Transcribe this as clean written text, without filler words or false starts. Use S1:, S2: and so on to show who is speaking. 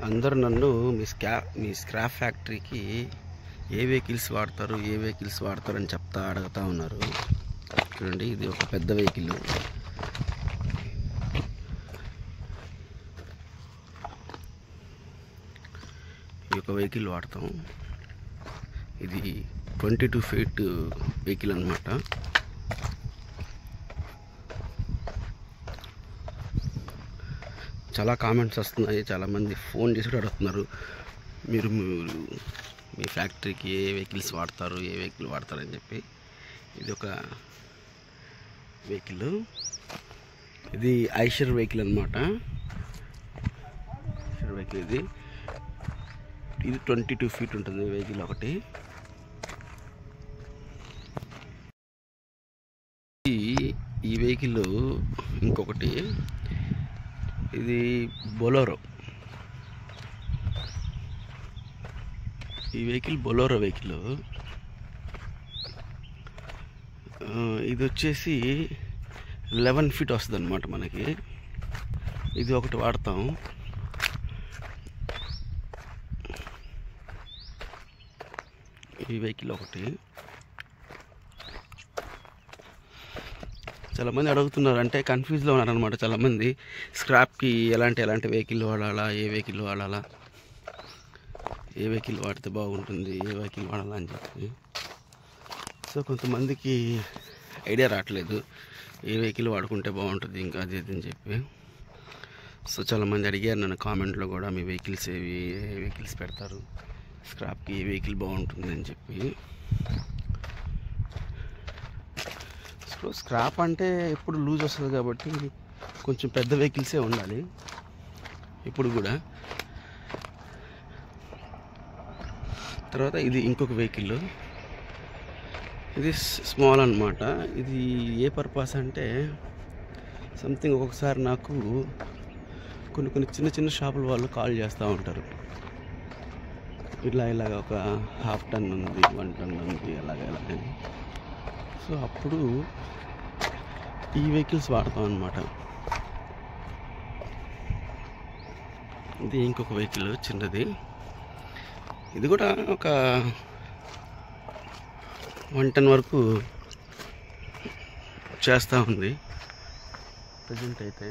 S1: అందరూ నన్ను మీ స్క్రాప్ ఫ్యాక్టరీకి ఏ వెహికల్స్ వాడతారు అని అడుగుతూ ఉన్నారు. చూడండి, ఇది ఒక పెద్ద వెహికల్. ఈ యొక్క వెహికల్ వాడతాం. ఇది 22 ఫీట్ వెహికల్ అన్నమాట. చాలా కామెంట్స్ వస్తున్నాయి, చాలామంది ఫోన్ చేసి అడుగుతున్నారు, మీరు మీ ఫ్యాక్టరీకి ఏ వెహికల్ వాడతారని చెప్పి. ఇది ఒక వెహికల్, ఇది ఐషర్ వెహికల్ అన్నమాట. వెహికల్ ఇది 22 ఫీట్ ఉంటుంది వెహికల్ ఒకటి. ఈ వెహికల్ ఇంకొకటి, ఇది బొలెరో. ఈ వెహికల్ బొలెరో వెహికల్. ఇది వచ్చేసి 11 ఫీట్ వస్తుంది అన్నమాట మనకి. ఇది ఒకటి వాడతాం. ఈ వెహికల్ ఒకటి. చాలామంది అడుగుతున్నారు, అంటే కన్ఫ్యూజ్లో ఉన్నారనమాట చాలామంది. స్క్రాప్కి ఎలాంటి వెహికల్ వాడాలా, ఏ వెహికల్ వాడితే బాగుంటుంది, ఏ వెహికల్ వాడాలా అని చెప్పి. సో కొంతమందికి ఐడియా రావట్లేదు, ఏ వెహికల్ వాడుకుంటే బాగుంటుంది ఇంకా అది అని చెప్పి. సో చాలామంది అడిగారు నన్ను కామెంట్లో కూడా, మీ వెహికల్స్ ఏ వెహికల్స్ పెడతారు, స్క్రాప్కి ఏ వెహికల్ బాగుంటుంది అని చెప్పి. సో స్క్రాప్ అంటే ఎప్పుడు లూజ్ వస్తుంది కాబట్టి కొంచెం పెద్ద వెహికల్సే ఉండాలి ఇప్పుడు కూడా. తర్వాత ఇది ఇంకొక వెహికల్, ఇది స్మాల్ అన్నమాట. ఇది ఏ పర్పస్ అంటే సంథింగ్ ఒక్కొక్కసారి నాకు కొన్ని చిన్న షాపుల వాళ్ళు కాల్ చేస్తూ ఉంటారు, ఇలాగ ఒక 1/2 టన్ ఉంది, 1 టన్ ఉంది, అలాగని. సో అప్పుడు ఈ వెహికల్స్ వాడతాం అన్నమాట. ఇది ఇంకొక వెహికల్ చిన్నది, ఇది కూడా ఒక 1 టన్ వరకు చేస్తూ ఉంది ప్రజెంట్ అయితే.